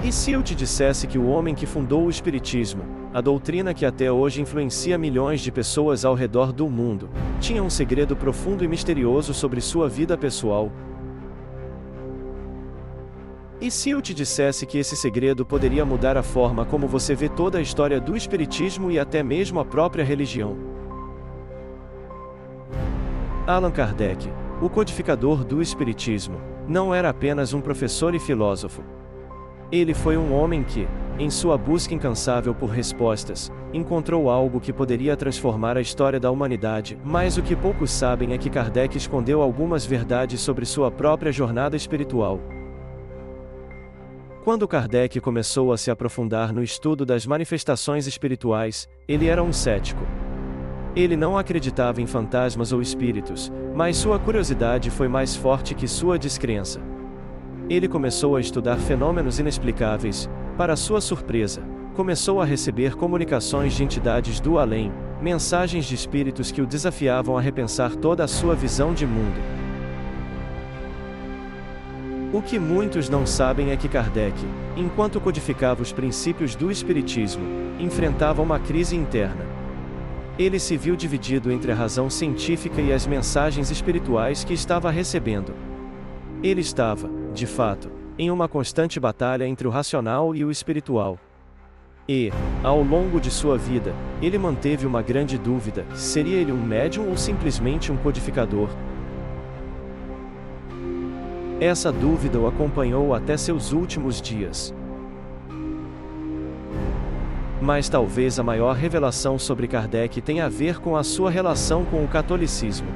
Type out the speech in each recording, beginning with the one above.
E se eu te dissesse que o homem que fundou o Espiritismo, a doutrina que até hoje influencia milhões de pessoas ao redor do mundo, tinha um segredo profundo e misterioso sobre sua vida pessoal? E se eu te dissesse que esse segredo poderia mudar a forma como você vê toda a história do Espiritismo e até mesmo a própria religião? Allan Kardec, o codificador do Espiritismo, não era apenas um professor e filósofo. Ele foi um homem que, em sua busca incansável por respostas, encontrou algo que poderia transformar a história da humanidade, mas o que poucos sabem é que Kardec escondeu algumas verdades sobre sua própria jornada espiritual. Quando Kardec começou a se aprofundar no estudo das manifestações espirituais, ele era um cético. Ele não acreditava em fantasmas ou espíritos, mas sua curiosidade foi mais forte que sua descrença. Ele começou a estudar fenômenos inexplicáveis. Para sua surpresa, começou a receber comunicações de entidades do além, mensagens de espíritos que o desafiavam a repensar toda a sua visão de mundo. O que muitos não sabem é que Kardec, enquanto codificava os princípios do Espiritismo, enfrentava uma crise interna. Ele se viu dividido entre a razão científica e as mensagens espirituais que estava recebendo. Ele estava, de fato, em uma constante batalha entre o racional e o espiritual. E, ao longo de sua vida, ele manteve uma grande dúvida: seria ele um médium ou simplesmente um codificador? Essa dúvida o acompanhou até seus últimos dias. Mas talvez a maior revelação sobre Kardec tenha a ver com a sua relação com o catolicismo.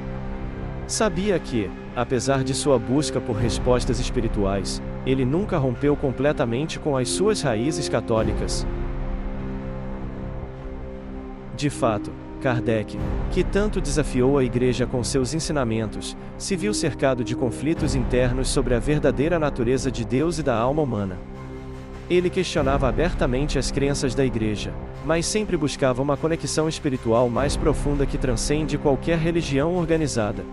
Sabia que, apesar de sua busca por respostas espirituais, ele nunca rompeu completamente com as suas raízes católicas. De fato, Kardec, que tanto desafiou a Igreja com seus ensinamentos, se viu cercado de conflitos internos sobre a verdadeira natureza de Deus e da alma humana. Ele questionava abertamente as crenças da Igreja, mas sempre buscava uma conexão espiritual mais profunda que transcende qualquer religião organizada.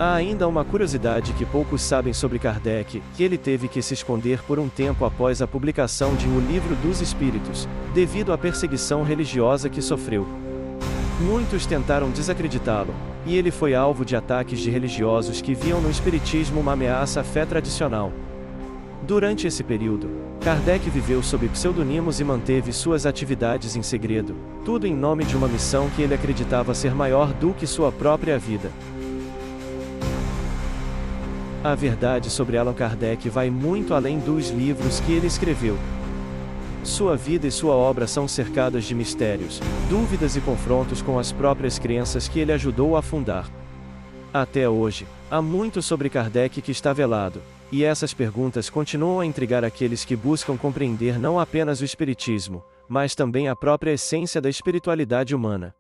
Há ainda uma curiosidade que poucos sabem sobre Kardec, que ele teve que se esconder por um tempo após a publicação de O Livro dos Espíritos, devido à perseguição religiosa que sofreu. Muitos tentaram desacreditá-lo, e ele foi alvo de ataques de religiosos que viam no Espiritismo uma ameaça à fé tradicional. Durante esse período, Kardec viveu sob pseudonimos e manteve suas atividades em segredo, tudo em nome de uma missão que ele acreditava ser maior do que sua própria vida. A verdade sobre Allan Kardec vai muito além dos livros que ele escreveu. Sua vida e sua obra são cercadas de mistérios, dúvidas e confrontos com as próprias crenças que ele ajudou a fundar. Até hoje, há muito sobre Kardec que está velado, e essas perguntas continuam a intrigar aqueles que buscam compreender não apenas o Espiritismo, mas também a própria essência da espiritualidade humana.